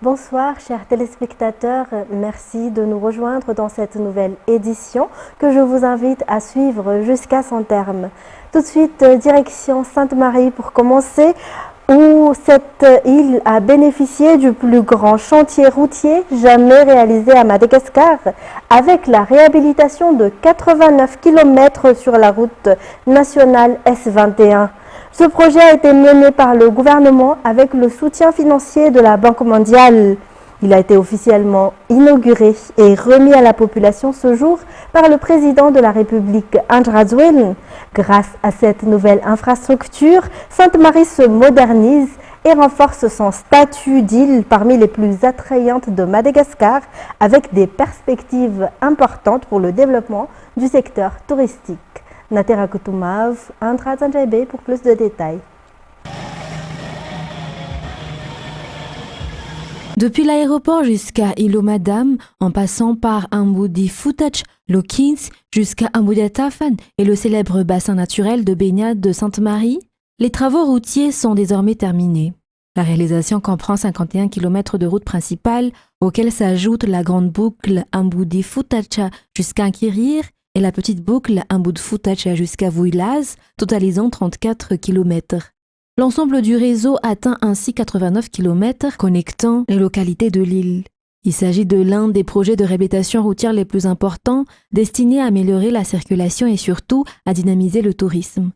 Bonsoir chers téléspectateurs, merci de nous rejoindre dans cette nouvelle édition que je vous invite à suivre jusqu'à son terme. Tout de suite, direction Sainte-Marie pour commencer, où cette île a bénéficié du plus grand chantier routier jamais réalisé à Madagascar, avec la réhabilitation de 89 km sur la route nationale S21. Ce projet a été mené par le gouvernement avec le soutien financier de la Banque mondiale. Il a été officiellement inauguré et remis à la population ce jour par le président de la République, Andry Rajoelina. Grâce à cette nouvelle infrastructure, Sainte-Marie se modernise et renforce son statut d'île parmi les plus attrayantes de Madagascar, avec des perspectives importantes pour le développement du secteur touristique. Natera Kutumav, Andra Zanjabe pour plus de détails. Depuis l'aéroport jusqu'à Îlot Madame, en passant par Ambudi Futach, Lokins, jusqu'à Ambudi Tafan et le célèbre bassin naturel de baignade de Sainte-Marie, les travaux routiers sont désormais terminés. La réalisation comprend 51 km de route principale, auxquels s'ajoute la grande boucle Ambudi Futacha jusqu'à Kirir et la petite boucle Ambudi Futacha jusqu'à Vuilaz, totalisant 34 km. L'ensemble du réseau atteint ainsi 89 km connectant les localités de l'île. Il s'agit de l'un des projets de réhabilitation routière les plus importants, destinés à améliorer la circulation et surtout à dynamiser le tourisme.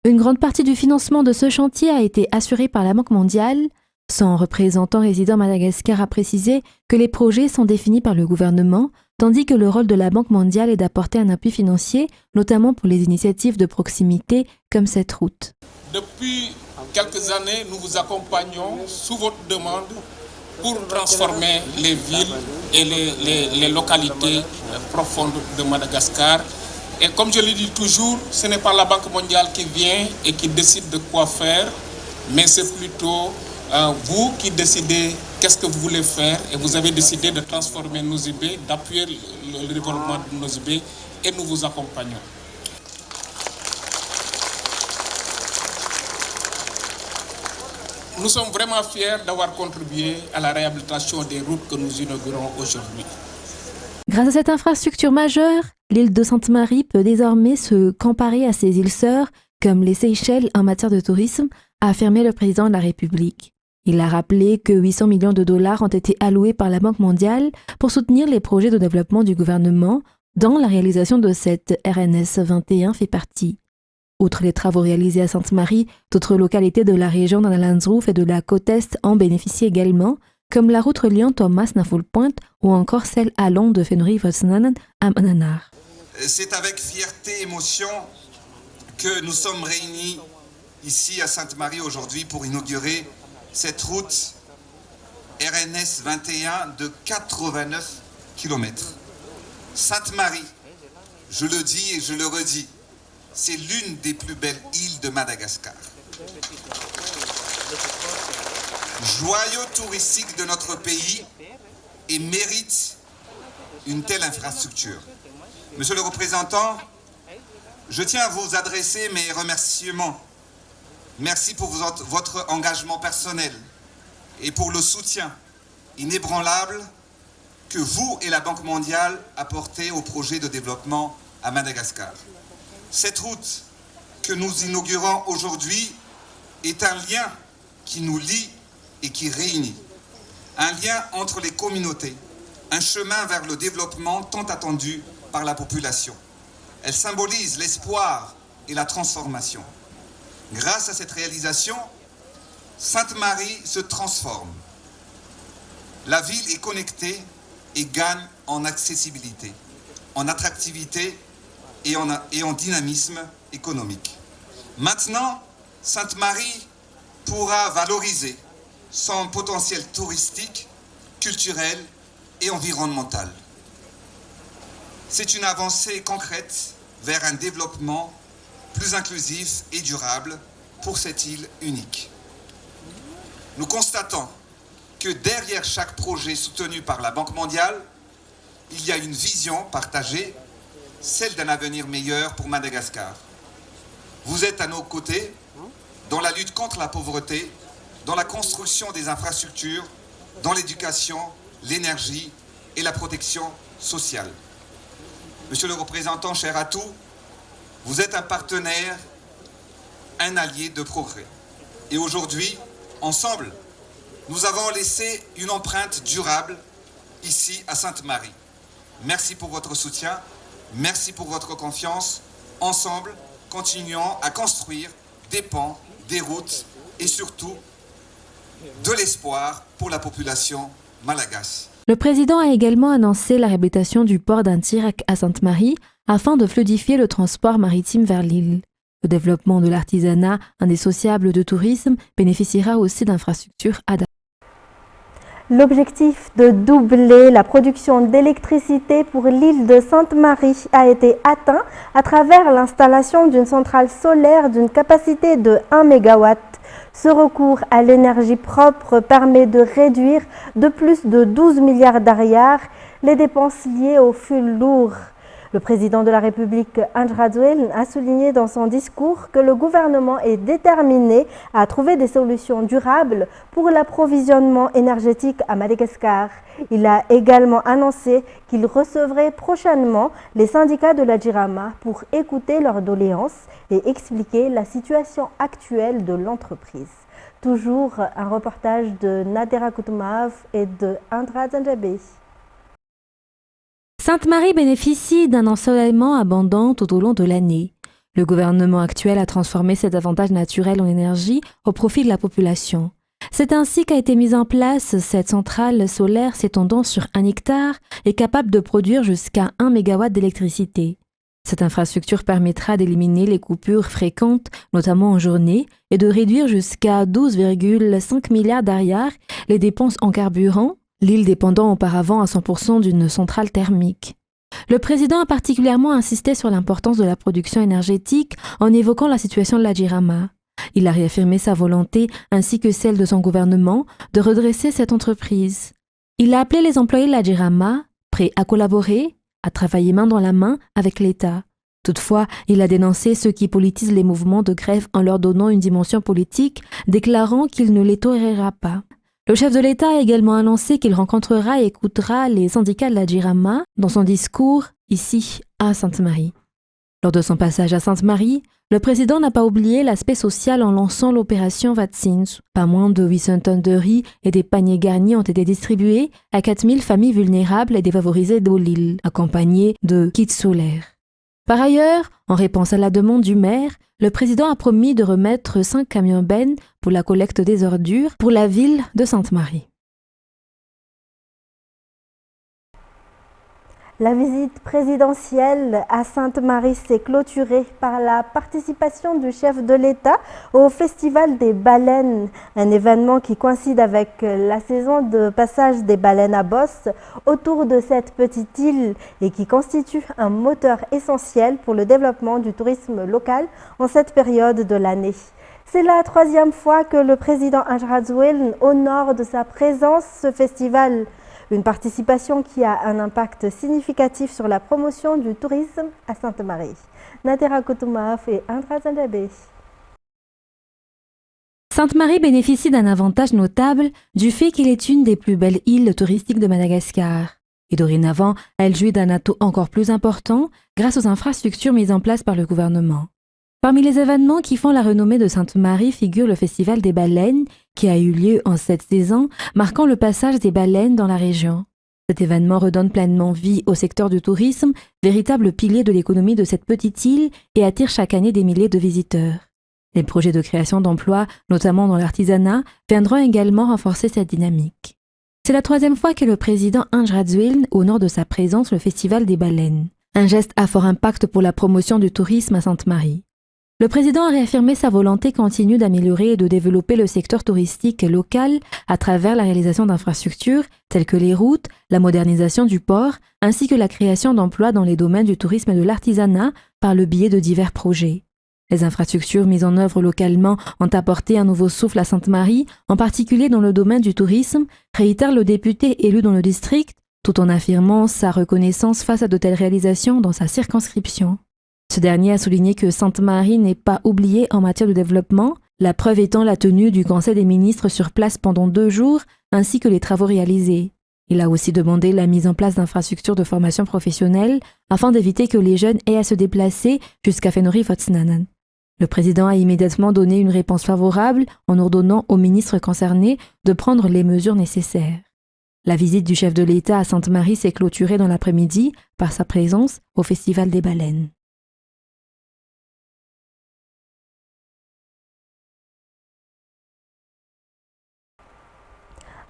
Une grande partie du financement de ce chantier a été assurée par la Banque mondiale. Son représentant résident à Madagascar a précisé que les projets sont définis par le gouvernement, tandis que le rôle de la Banque mondiale est d'apporter un appui financier, notamment pour les initiatives de proximité comme cette route. Depuis quelques années, nous vous accompagnons sous votre demande pour transformer les villes et les localités profondes de Madagascar. Et comme je le dis toujours, ce n'est pas la Banque mondiale qui vient et qui décide de quoi faire, mais c'est plutôt vous qui décidez qu'est-ce que vous voulez faire, et vous avez décidé de transformer Nosy-Be, d'appuyer le développement de Nosy-Be, et nous vous accompagnons. Nous sommes vraiment fiers d'avoir contribué à la réhabilitation des routes que nous inaugurons aujourd'hui. Grâce à cette infrastructure majeure, l'île de Sainte-Marie peut désormais se comparer à ses îles sœurs, comme les Seychelles en matière de tourisme, a affirmé le président de la République. Il a rappelé que 800 millions de dollars ont été alloués par la Banque mondiale pour soutenir les projets de développement du gouvernement, dont la réalisation de cette RNS 21 fait partie. Outre les travaux réalisés à Sainte-Marie, d'autres localités de la région d'Annalandsroof et de la côte Est en bénéficient également, comme la route reliant Thomas Naful Point ou encore celle allant de Fenry-Vosnanan à Mananar. C'est avec fierté et émotion que nous sommes réunis ici à Sainte-Marie aujourd'hui pour inaugurer cette route RNS 21 de 89 km. Sainte-Marie, je le dis et je le redis, c'est l'une des plus belles îles de Madagascar. Joyau touristique de notre pays et mérite une telle infrastructure. Monsieur le représentant, je tiens à vous adresser mes remerciements. Merci pour votre engagement personnel et pour le soutien inébranlable que vous et la Banque mondiale apportez au projet de développement à Madagascar. Cette route que nous inaugurons aujourd'hui est un lien qui nous lie et qui réunit. Un lien entre les communautés, un chemin vers le développement tant attendu par la population. Elle symbolise l'espoir et la transformation. Grâce à cette réalisation, Sainte-Marie se transforme. La ville est connectée et gagne en accessibilité, en attractivité et en dynamisme économique. Maintenant, Sainte-Marie pourra valoriser son potentiel touristique, culturel et environnemental. C'est une avancée concrète vers un développement plus inclusif et durable pour cette île unique. Nous constatons que derrière chaque projet soutenu par la Banque mondiale, il y a une vision partagée, celle d'un avenir meilleur pour Madagascar. Vous êtes à nos côtés dans la lutte contre la pauvreté, dans la construction des infrastructures, dans l'éducation, l'énergie et la protection sociale. Monsieur le représentant, cher Atou, vous êtes un partenaire, un allié de progrès. Et aujourd'hui, ensemble, nous avons laissé une empreinte durable ici à Sainte-Marie. Merci pour votre soutien, merci pour votre confiance. Ensemble, continuons à construire des ponts, des routes et surtout de l'espoir pour la population malgache. Le président a également annoncé la réhabilitation du port d'Antirak à Sainte-Marie afin de fluidifier le transport maritime vers l'île. Le développement de l'artisanat indissociable de tourisme bénéficiera aussi d'infrastructures adaptées. L'objectif de doubler la production d'électricité pour l'île de Sainte-Marie a été atteint à travers l'installation d'une centrale solaire d'une capacité de 1 MW. Ce recours à l'énergie propre permet de réduire de plus de 12 milliards d'ariars les dépenses liées au fioul lourd. Le président de la République, Andry Rajoelina, a souligné dans son discours que le gouvernement est déterminé à trouver des solutions durables pour l'approvisionnement énergétique à Madagascar. Il a également annoncé qu'il recevrait prochainement les syndicats de la Jirama pour écouter leurs doléances et expliquer la situation actuelle de l'entreprise. Toujours un reportage de Nadera Koutoumaf et de Andra Zanjabé. Sainte-Marie bénéficie d'un ensoleillement abondant tout au long de l'année. Le gouvernement actuel a transformé cet avantage naturel en énergie au profit de la population. C'est ainsi qu'a été mise en place cette centrale solaire s'étendant sur 1 hectare et capable de produire jusqu'à 1 MW d'électricité. Cette infrastructure permettra d'éliminer les coupures fréquentes, notamment en journée, et de réduire jusqu'à 12,5 milliards d'ariars les dépenses en carburant, l'île dépendant auparavant à 100% d'une centrale thermique. Le président a particulièrement insisté sur l'importance de la production énergétique en évoquant la situation de la Jirama. Il a réaffirmé sa volonté, ainsi que celle de son gouvernement, de redresser cette entreprise. Il a appelé les employés de la Jirama, prêts à collaborer, à travailler main dans la main avec l'État. Toutefois, il a dénoncé ceux qui politisent les mouvements de grève en leur donnant une dimension politique, déclarant qu'il ne les tolérera pas. Le chef de l'État a également annoncé qu'il rencontrera et écoutera les syndicats de la Jirama dans son discours ici à Sainte-Marie. Lors de son passage à Sainte-Marie, le président n'a pas oublié l'aspect social en lançant l'opération Vaccins. Pas moins de 800 tonnes de riz et des paniers garnis ont été distribués à 4000 familles vulnérables et défavorisées de l'île, accompagnés de kits solaires. Par ailleurs, en réponse à la demande du maire, le président a promis de remettre 5 camions-bennes pour la collecte des ordures pour la ville de Sainte-Marie. La visite présidentielle à Sainte-Marie s'est clôturée par la participation du chef de l'État au Festival des baleines, un événement qui coïncide avec la saison de passage des baleines à bosse autour de cette petite île et qui constitue un moteur essentiel pour le développement du tourisme local en cette période de l'année. C'est la 3e fois que le président Andry Rajoelina honore de sa présence ce festival. Une participation qui a un impact significatif sur la promotion du tourisme à Sainte-Marie. Nadera Koutoumaf et Andra Zanjabé. Sainte-Marie bénéficie d'un avantage notable du fait qu'elle est une des plus belles îles touristiques de Madagascar. Et dorénavant, elle jouit d'un atout encore plus important grâce aux infrastructures mises en place par le gouvernement. Parmi les événements qui font la renommée de Sainte-Marie figure le Festival des baleines qui a eu lieu en cette saison, marquant le passage des baleines dans la région. Cet événement redonne pleinement vie au secteur du tourisme, véritable pilier de l'économie de cette petite île et attire chaque année des milliers de visiteurs. Les projets de création d'emplois, notamment dans l'artisanat, viendront également renforcer cette dynamique. C'est la 3e fois que le président Andry Rajoelina honore de sa présence le Festival des baleines, un geste à fort impact pour la promotion du tourisme à Sainte-Marie. Le président a réaffirmé sa volonté continue d'améliorer et de développer le secteur touristique local à travers la réalisation d'infrastructures telles que les routes, la modernisation du port, ainsi que la création d'emplois dans les domaines du tourisme et de l'artisanat par le biais de divers projets. Les infrastructures mises en œuvre localement ont apporté un nouveau souffle à Sainte-Marie, en particulier dans le domaine du tourisme, réitère le député élu dans le district, tout en affirmant sa reconnaissance face à de telles réalisations dans sa circonscription. Ce dernier a souligné que Sainte-Marie n'est pas oubliée en matière de développement, la preuve étant la tenue du Conseil des ministres sur place pendant 2 jours ainsi que les travaux réalisés. Il a aussi demandé la mise en place d'infrastructures de formation professionnelle afin d'éviter que les jeunes aient à se déplacer jusqu'à Fenori-Fotsnanan. Le président a immédiatement donné une réponse favorable en ordonnant aux ministres concernés de prendre les mesures nécessaires. La visite du chef de l'État à Sainte-Marie s'est clôturée dans l'après-midi par sa présence au Festival des Baleines.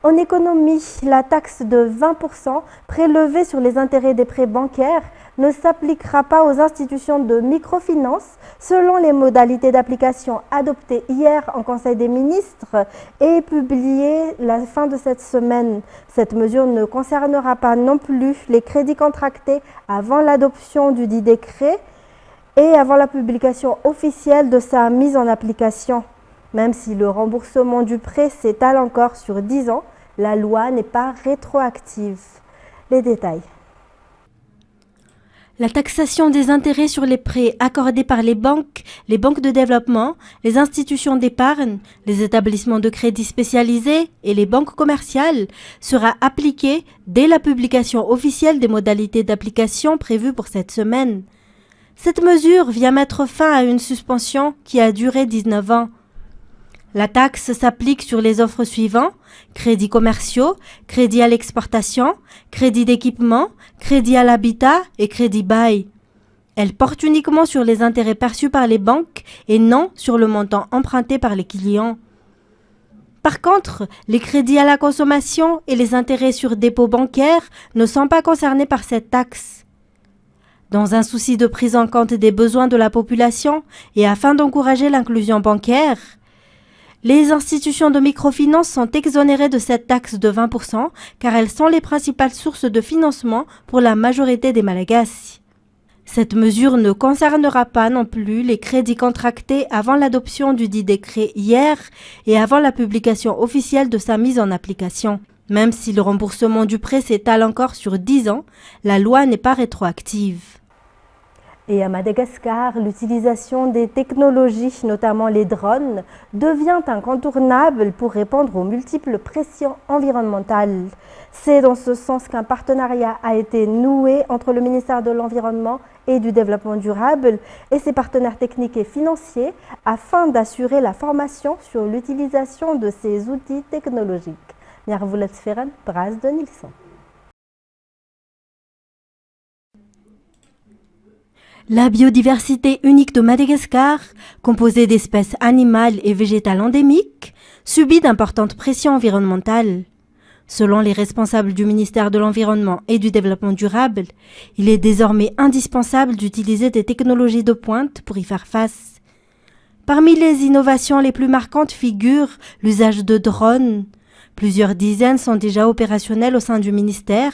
En économie, la taxe de 20% prélevée sur les intérêts des prêts bancaires ne s'appliquera pas aux institutions de microfinance selon les modalités d'application adoptées hier en Conseil des ministres et publiées la fin de cette semaine. Cette mesure ne concernera pas non plus les crédits contractés avant l'adoption du dit décret et avant la publication officielle de sa mise en application. Même si le remboursement du prêt s'étale encore sur 10 ans, la loi n'est pas rétroactive. Les détails. La taxation des intérêts sur les prêts accordés par les banques de développement, les institutions d'épargne, les établissements de crédit spécialisés et les banques commerciales sera appliquée dès la publication officielle des modalités d'application prévues pour cette semaine. Cette mesure vient mettre fin à une suspension qui a duré 19 ans. La taxe s'applique sur les offres suivantes: crédits commerciaux, crédits à l'exportation, crédits d'équipement, crédits à l'habitat et crédits bail. Elle porte uniquement sur les intérêts perçus par les banques et non sur le montant emprunté par les clients. Par contre, les crédits à la consommation et les intérêts sur dépôt bancaire ne sont pas concernés par cette taxe. Dans un souci de prise en compte des besoins de la population et afin d'encourager l'inclusion bancaire, les institutions de microfinance sont exonérées de cette taxe de 20% car elles sont les principales sources de financement pour la majorité des Malagasy. Cette mesure ne concernera pas non plus les crédits contractés avant l'adoption du dit décret hier et avant la publication officielle de sa mise en application. Même si le remboursement du prêt s'étale encore sur 10 ans, la loi n'est pas rétroactive. Et à Madagascar, l'utilisation des technologies, notamment les drones, devient incontournable pour répondre aux multiples pressions environnementales. C'est dans ce sens qu'un partenariat a été noué entre le ministère de l'Environnement et du Développement durable et ses partenaires techniques et financiers afin d'assurer la formation sur l'utilisation de ces outils technologiques. Nyarvulat-Sferen, Braz de Nilsson. La biodiversité unique de Madagascar, composée d'espèces animales et végétales endémiques, subit d'importantes pressions environnementales. Selon les responsables du ministère de l'Environnement et du Développement durable, il est désormais indispensable d'utiliser des technologies de pointe pour y faire face. Parmi les innovations les plus marquantes figure l'usage de drones. Plusieurs dizaines sont déjà opérationnels au sein du ministère.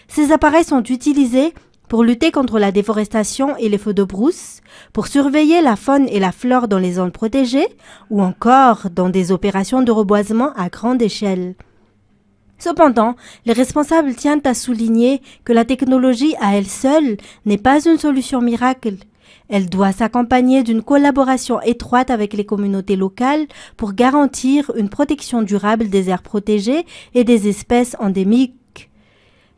Ces appareils sont utilisés pour lutter contre la déforestation et les feux de brousse, pour surveiller la faune et la flore dans les zones protégées, ou encore dans des opérations de reboisement à grande échelle. Cependant, les responsables tiennent à souligner que la technologie à elle seule n'est pas une solution miracle. Elle doit s'accompagner d'une collaboration étroite avec les communautés locales pour garantir une protection durable des aires protégées et des espèces endémiques.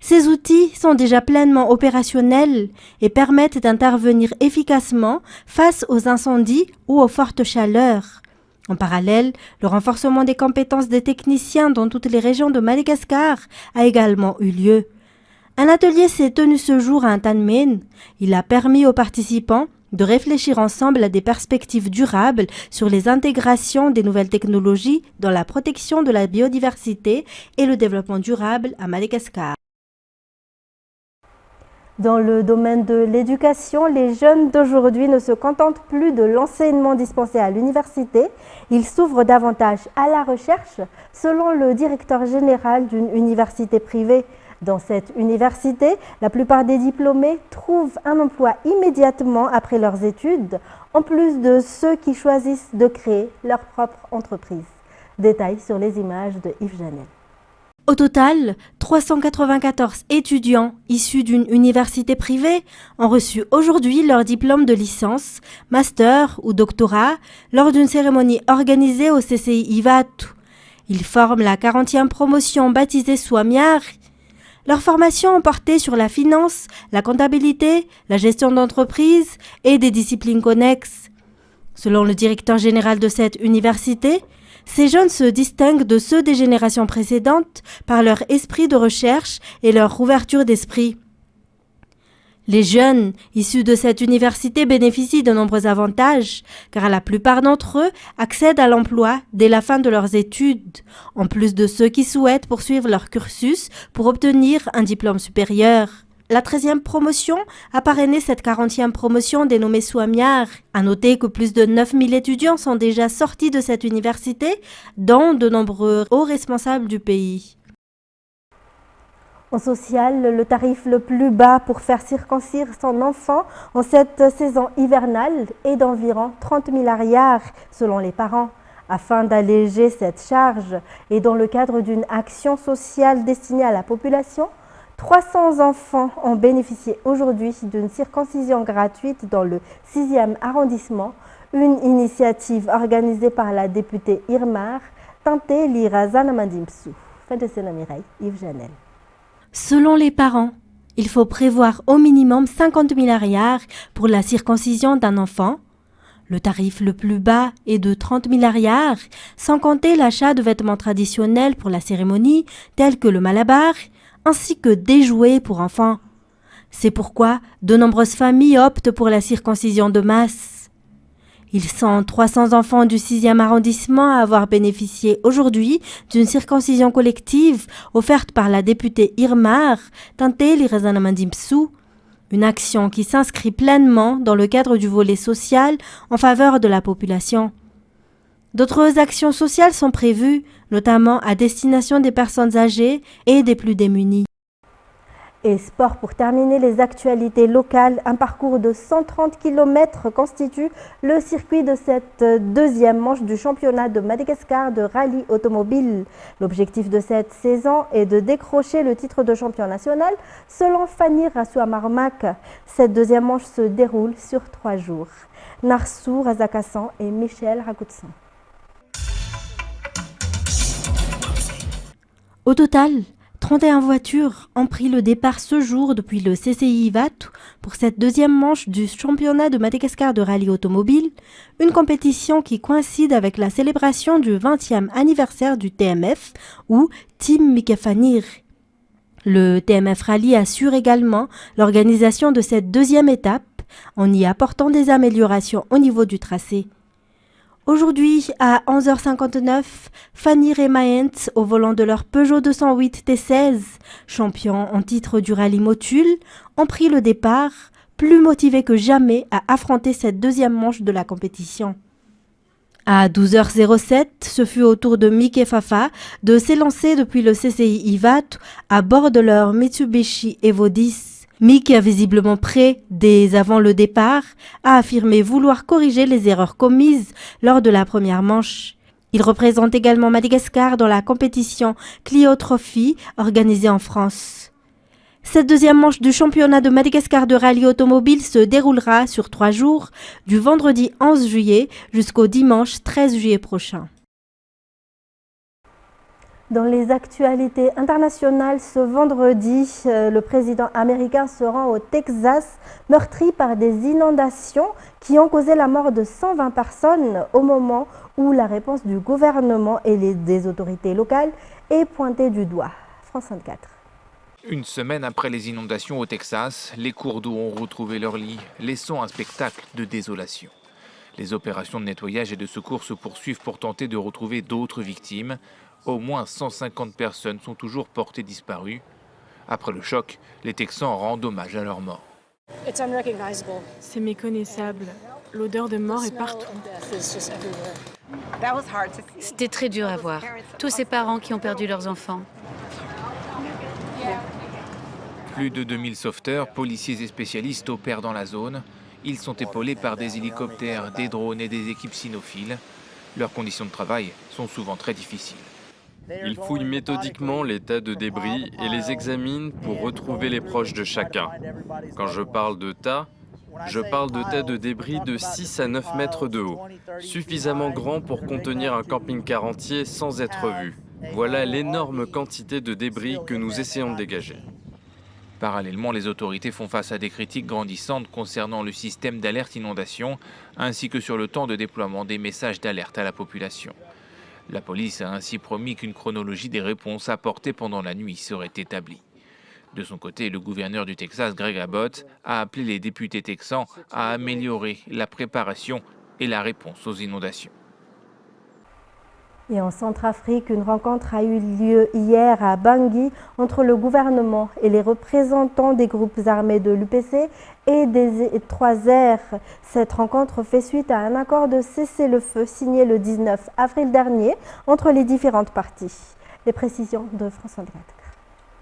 Ces outils sont déjà pleinement opérationnels et permettent d'intervenir efficacement face aux incendies ou aux fortes chaleurs. En parallèle, le renforcement des compétences des techniciens dans toutes les régions de Madagascar a également eu lieu. Un atelier s'est tenu ce jour à Antanmen. Il a permis aux participants de réfléchir ensemble à des perspectives durables sur les intégrations des nouvelles technologies dans la protection de la biodiversité et le développement durable à Madagascar. Dans le domaine de l'éducation, les jeunes d'aujourd'hui ne se contentent plus de l'enseignement dispensé à l'université. Ils s'ouvrent davantage à la recherche, selon le directeur général d'une université privée. Dans cette université, la plupart des diplômés trouvent un emploi immédiatement après leurs études, en plus de ceux qui choisissent de créer leur propre entreprise. Détails sur les images de Yves Janel. Au total, 394 étudiants issus d'une université privée ont reçu aujourd'hui leur diplôme de licence, master ou doctorat lors d'une cérémonie organisée au CCI Ivatu. Ils forment la 40e promotion baptisée Swamiar. Leurs formations ont porté sur la finance, la comptabilité, la gestion d'entreprise et des disciplines connexes. Selon le directeur général de cette université, ces jeunes se distinguent de ceux des générations précédentes par leur esprit de recherche et leur ouverture d'esprit. Les jeunes issus de cette université bénéficient de nombreux avantages, car la plupart d'entre eux accèdent à l'emploi dès la fin de leurs études, en plus de ceux qui souhaitent poursuivre leur cursus pour obtenir un diplôme supérieur. La 13e promotion a parrainé cette 40e promotion dénommée Swamiar. À noter que plus de 9000 étudiants sont déjà sortis de cette université, dont de nombreux hauts responsables du pays. En social, le tarif le plus bas pour faire circoncire son enfant en cette saison hivernale est d'environ 30 000 ariars selon les parents. Afin d'alléger cette charge et dans le cadre d'une action sociale destinée à la population, 300 enfants ont bénéficié aujourd'hui d'une circoncision gratuite dans le 6e arrondissement, une initiative organisée par la députée Irmar, Tante Lira Zanamandimsou. Fin de Sénamireille, Yves Janel. Selon les parents, il faut prévoir au minimum 50 000 ariars pour la circoncision d'un enfant. Le tarif le plus bas est de 30 000 ariars, sans compter l'achat de vêtements traditionnels pour la cérémonie, tels que le malabar, ainsi que des jouets pour enfants. C'est pourquoi de nombreuses familles optent pour la circoncision de masse. Ils sont 300 enfants du 6e arrondissement à avoir bénéficié aujourd'hui d'une circoncision collective offerte par la députée Irmar, Tante Lirazanamandimsou, une action qui s'inscrit pleinement dans le cadre du volet social en faveur de la population. D'autres actions sociales sont prévues, notamment à destination des personnes âgées et des plus démunis. Et sport pour terminer les actualités locales, un parcours de 130 km constitue le circuit de cette deuxième manche du championnat de Madagascar de rallye automobile. L'objectif de cette saison est de décrocher le titre de champion national selon Fanny Rassouamarmak. Cette deuxième manche se déroule sur 3 jours. Narsou Razakassan et Michel Rakoutsan. Au total, 31 voitures ont pris le départ ce jour depuis le CCI Ivat pour cette deuxième manche du championnat de Madagascar de rallye automobile, une compétition qui coïncide avec la célébration du 20e anniversaire du TMF ou Team Mikefanir. Le TMF Rallye assure également l'organisation de cette deuxième étape en y apportant des améliorations au niveau du tracé. Aujourd'hui, à 11h59, Fanny et Maentz, au volant de leur Peugeot 208 T16, champions en titre du rallye Motul, ont pris le départ, plus motivés que jamais à affronter cette deuxième manche de la compétition. À 12h07, ce fut au tour de Mick et Fafa de s'élancer depuis le CCI Ivat à bord de leur Mitsubishi Evo 10. Mick, visiblement prêt dès avant le départ, a affirmé vouloir corriger les erreurs commises lors de la première manche. Il représente également Madagascar dans la compétition Clio Trophy organisée en France. Cette deuxième manche du championnat de Madagascar de rallye automobile se déroulera sur 3 jours, du vendredi 11 juillet jusqu'au dimanche 13 juillet prochain. Dans les actualités internationales, ce vendredi, le président américain se rend au Texas, meurtri par des inondations qui ont causé la mort de 120 personnes au moment où la réponse du gouvernement et des autorités locales est pointée du doigt. France 24. Une semaine après les inondations au Texas, les cours d'eau ont retrouvé leur lit, laissant un spectacle de désolation. Les opérations de nettoyage et de secours se poursuivent pour tenter de retrouver d'autres victimes. Au moins 150 personnes sont toujours portées disparues. Après le choc, les Texans rendent hommage à leurs morts. C'est méconnaissable. L'odeur de mort est partout. C'était très dur à voir. Tous ces parents qui ont perdu leurs enfants. Plus de 2000 sauveteurs, policiers et spécialistes opèrent dans la zone. Ils sont épaulés par des hélicoptères, des drones et des équipes cynophiles. Leurs conditions de travail sont souvent très difficiles. Ils fouillent méthodiquement les tas de débris et les examinent pour retrouver les proches de chacun. Quand je parle de tas, Je parle de tas de débris de 6 à 9 mètres de haut, suffisamment grands pour contenir un camping-car entier sans être vu. Voilà l'énorme quantité de débris que nous essayons de dégager. Parallèlement, les autorités font face à des critiques grandissantes concernant le système d'alerte inondation, ainsi que sur le temps de déploiement des messages d'alerte à la population. La police a ainsi promis qu'une chronologie des réponses apportées pendant la nuit serait établie. De son côté, le gouverneur du Texas, Greg Abbott, a appelé les députés texans à améliorer la préparation et la réponse aux inondations. Et en Centrafrique, une rencontre a eu lieu hier à Bangui entre le gouvernement et les représentants des groupes armés de l'UPC et des 3R. Cette rencontre fait suite à un accord de cessez-le-feu signé le 19 avril dernier entre les différentes parties. Les précisions de François Drette.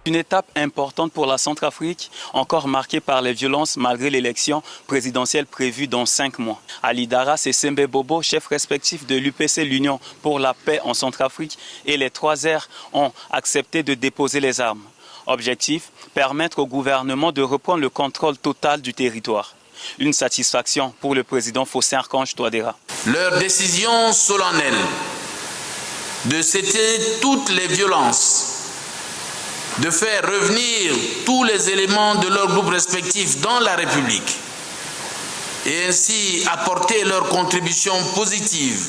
Une étape importante pour la Centrafrique, encore marquée par les violences malgré l'élection présidentielle prévue dans 5 mois. Ali Daras et Sembe Bobo, chefs respectifs de l'UPC, l'Union pour la paix en Centrafrique, et les 3R ont accepté de déposer les armes. Objectif, permettre au gouvernement de reprendre le contrôle total du territoire. Une satisfaction pour le président Faustin-Archange Touadéra. Leur décision solennelle de cesser toutes les violences, de faire revenir tous les éléments de leurs groupes respectifs dans la République et ainsi apporter leur contribution positive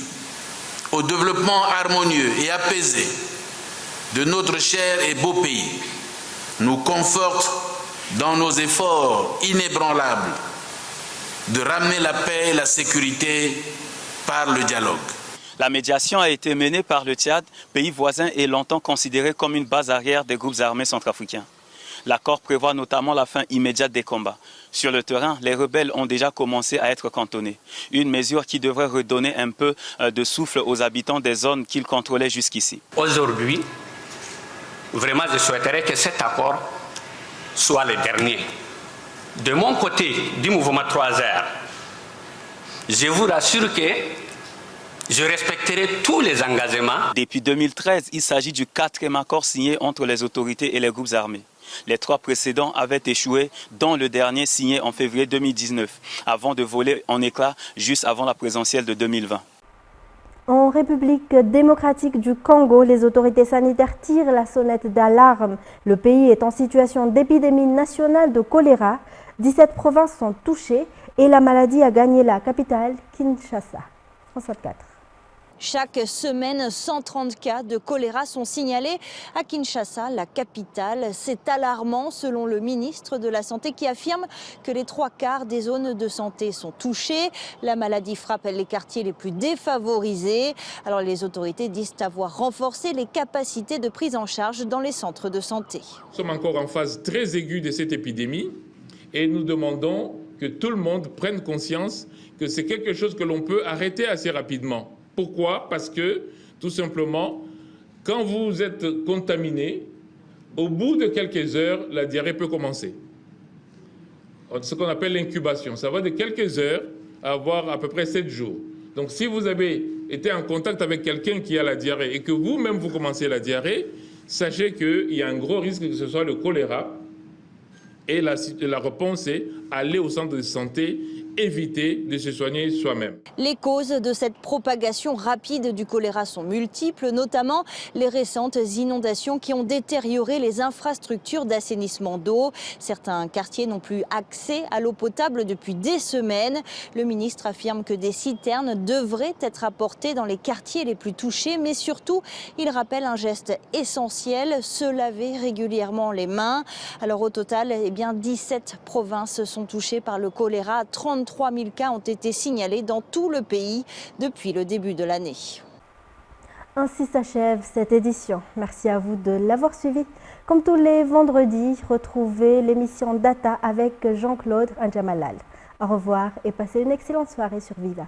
au développement harmonieux et apaisé de notre cher et beau pays, nous conforte dans nos efforts inébranlables de ramener la paix et la sécurité par le dialogue. La médiation a été menée par le Tchad, pays voisin et longtemps considéré comme une base arrière des groupes armés centrafricains. L'accord prévoit notamment la fin immédiate des combats. Sur le terrain, les rebelles ont déjà commencé à être cantonnés. Une mesure qui devrait redonner un peu de souffle aux habitants des zones qu'ils contrôlaient jusqu'ici. Aujourd'hui, vraiment, je souhaiterais que cet accord soit le dernier. De mon côté, du mouvement 3R, je vous rassure que je respecterai tous les engagements. Depuis 2013, il s'agit du 4e accord signé entre les autorités et les groupes armés. Les 3 précédents avaient échoué, dont le dernier signé en février 2019, avant de voler en éclats juste avant la présidentielle de 2020. En République démocratique du Congo, les autorités sanitaires tirent la sonnette d'alarme. Le pays est en situation d'épidémie nationale de choléra. 17 provinces sont touchées et la maladie a gagné la capitale, Kinshasa. François 4. Chaque semaine, 130 cas de choléra sont signalés à Kinshasa, la capitale. C'est alarmant selon le ministre de la Santé qui affirme que les 3/4 des zones de santé sont touchées. La maladie frappe les quartiers les plus défavorisés. Alors les autorités disent avoir renforcé les capacités de prise en charge dans les centres de santé. Nous sommes encore en phase très aiguë de cette épidémie et nous demandons que tout le monde prenne conscience que c'est quelque chose que l'on peut arrêter assez rapidement. Pourquoi? Parce que, tout simplement, quand vous êtes contaminé, au bout de quelques heures, la diarrhée peut commencer. Ce qu'on appelle l'incubation. Ça va de quelques heures à avoir à peu près 7 jours. Donc, si vous avez été en contact avec quelqu'un qui a la diarrhée et que vous-même vous commencez la diarrhée, sachez qu'il y a un gros risque que ce soit le choléra. Et la réponse est aller au centre de santé, éviter de se soigner soi-même. Les causes de cette propagation rapide du choléra sont multiples, notamment les récentes inondations qui ont détérioré les infrastructures d'assainissement d'eau. Certains quartiers n'ont plus accès à l'eau potable depuis des semaines. Le ministre affirme que des citernes devraient être apportées dans les quartiers les plus touchés, mais surtout, il rappelle un geste essentiel, se laver régulièrement les mains. Alors au total, 17 provinces sont touchées par le choléra. 33 000 cas ont été signalés dans tout le pays depuis le début de l'année. Ainsi s'achève cette édition. Merci à vous de l'avoir suivi. Comme tous les vendredis, retrouvez l'émission Data avec Jean-Claude Ndjamalal. Au revoir et passez une excellente soirée sur Viva.